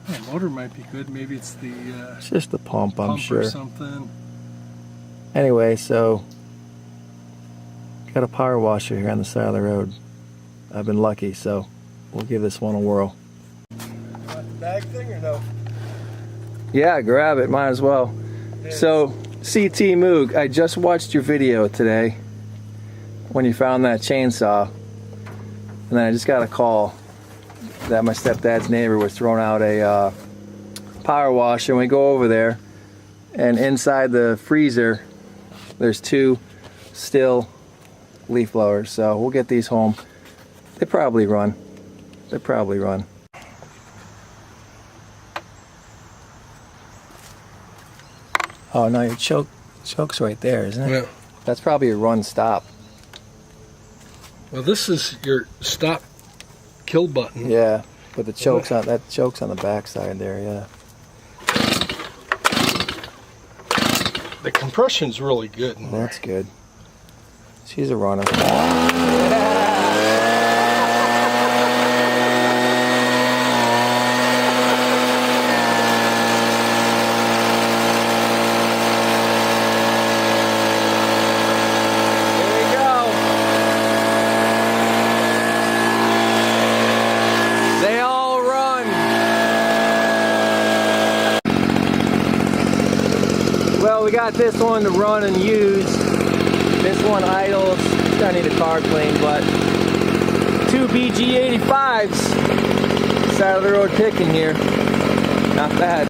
The motor might be good. Maybe it's the It's just the pump, I'm sure. or something. Anyway, so got a power washer here on the side of the road. I've been lucky, so we'll give this one a whirl. Want the bag thing or no? Yeah, grab it. Might as well. Yeah. So, CT Moog, I just watched your video today when you found that chainsaw, and then I just got a call that my stepdad's neighbor was throwing out a power washer, and we go over there, and inside the freezer there's 2 still leaf blowers. So we'll get these home. They probably run. They probably run. Oh no, your choke's right there, isn't it? Yeah. That's probably a run stop. Well, this is your stop kill button. Yeah, but the choke's on the back side there. Yeah. The compression's really good. That's good. She's a runner. Well, we got this one to run and use. This one idles. It's gonna need a car clean, but 2 BG85s. Side of the road picking here. Not bad.